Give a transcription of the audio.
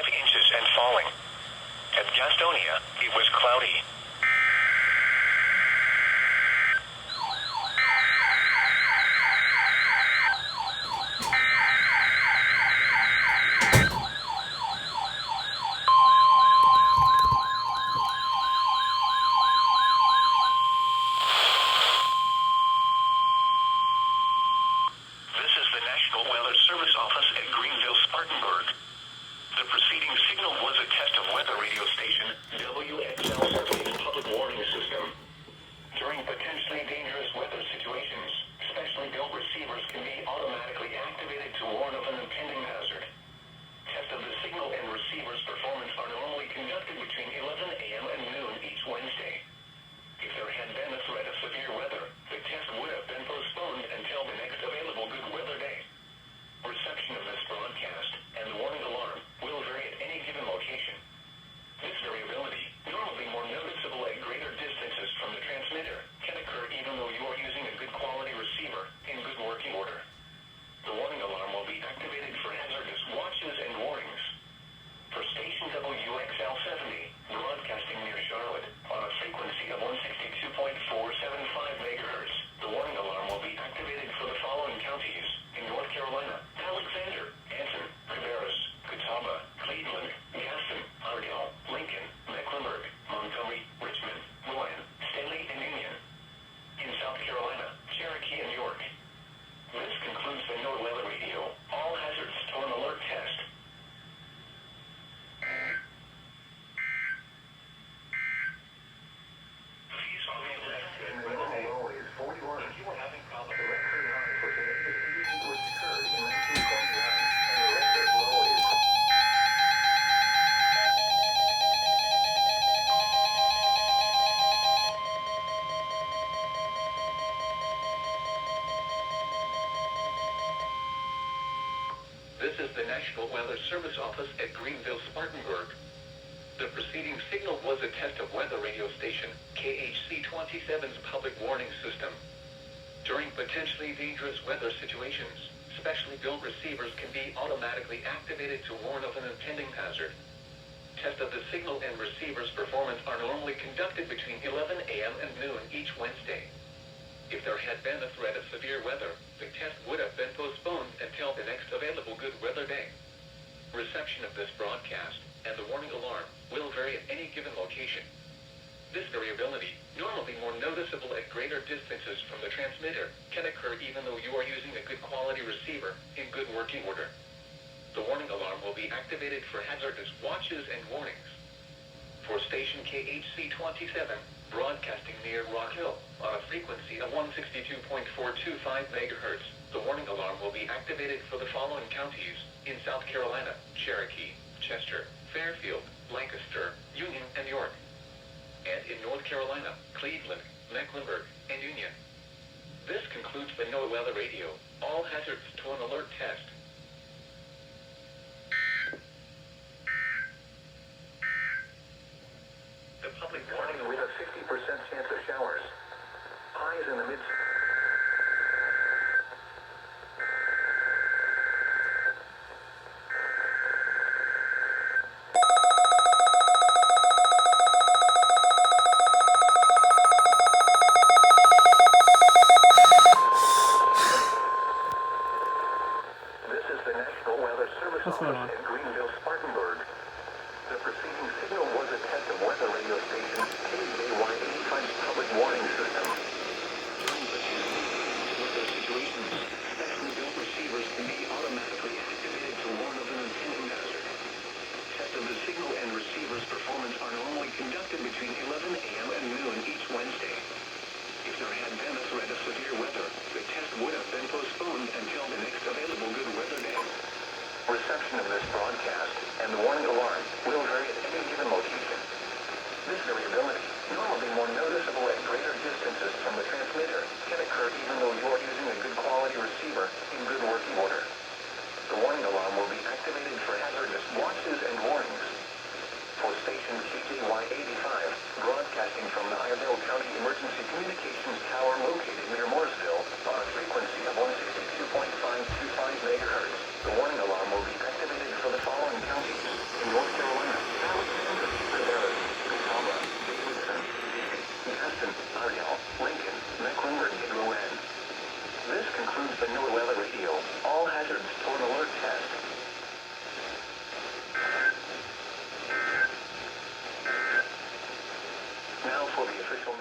inches and falling. At Gastonia, it was cloudy. This is the National Weather Service Office at Greenville, Spartanburg. The preceding signal was a test of weather radio station WXL-38's public warning system. During potentially dangerous weather situations, specially built receivers can be automatically activated to warn of an impending hazard. Tests of the signal and receiver's performance are normally conducted between 11 a.m. and noon each Wednesday. If there had been a threat of severe weather, the test would have been postponed until the next available good weather day. Reception of this broadcast and the warning alarm will vary at any given location. This variability, normally more noticeable at greater distances from the transmitter, can occur even though you are using a good quality receiver in good working order. The warning alarm will be activated for hazardous watches and warnings. For station WXL-70, broadcasting near Charlotte, on a frequency of 162.475 MHz, the warning alarm will be activated for the following counties in North Carolina: Alexander, Anson, Cabarrus, Catawba, Cleveland, Gaston, Ardell, Lincoln, Mecklenburg, Montgomery, Richmond, Rowan, Stanley, and Union. In South Carolina, Cherokee, and York. This concludes the NWR Weather Radio All Hazards Tone Alert Test. This is the National Weather Service Office at Greenville, Spartanburg. The preceding signal was a test of weather radio station KHC-27's public warning system. During potentially dangerous weather situations, specially built receivers can be automatically activated to warn of an impending hazard. Tests of the signal and receiver's performance are normally conducted between 11 a.m. and noon each Wednesday. If there had been a threat of severe weather, the test would have been postponed until the next available good weather day. Reception of this broadcast and the warning alarm will vary at any given location. This variability, normally more noticeable at greater distances from the transmitter, can occur even though you are using a good quality receiver in good working order. The warning alarm will be activated for hazardous watches and warnings. For station KHC-27, broadcasting near Rock Hill, on a frequency of 162.425 MHz, the warning alarm will be activated for the following counties in South Carolina: Cherokee, Chester, Fairfield, Lancaster, Union, and York. And in North Carolina, Cleveland, Mecklenburg, and Union. This concludes the NWR Weather Radio All Hazards Tone Alert Test. The public warning with a 50% chance of showers. Highs in the mid. This is the National Weather Service Office in Greenville, Spartanburg. The preceding signal was a test of weather radio station KJY-85's public warning system. During weather situations, specially built receivers can be automatically activated to warn of an impending hazard. Tests of the signal and receiver's performance are normally conducted between 11 a.m. and noon each Wednesday. If there had been a threat of severe weather, the test would have been postponed until the next available good weather day. Reception of this broadcast and the warning alarm will vary at any given location. This variability, normally more noticeable at greater distances from the transmitter, can occur even though you are using a good quality receiver in good working order. The warning alarm will be activated for hazardous watches and warnings. For station KJY-85, broadcasting from the Iredell County Emergency Communications Tower located near Mooresville, on a frequency of 162.525 MHz, the warning alarm will be activated for the following counties in North Ardell, Lincoln, Mecklenburg, and Rowan. This concludes the NWR Weather Radio All Hazards Storm Alert Test. Now for the official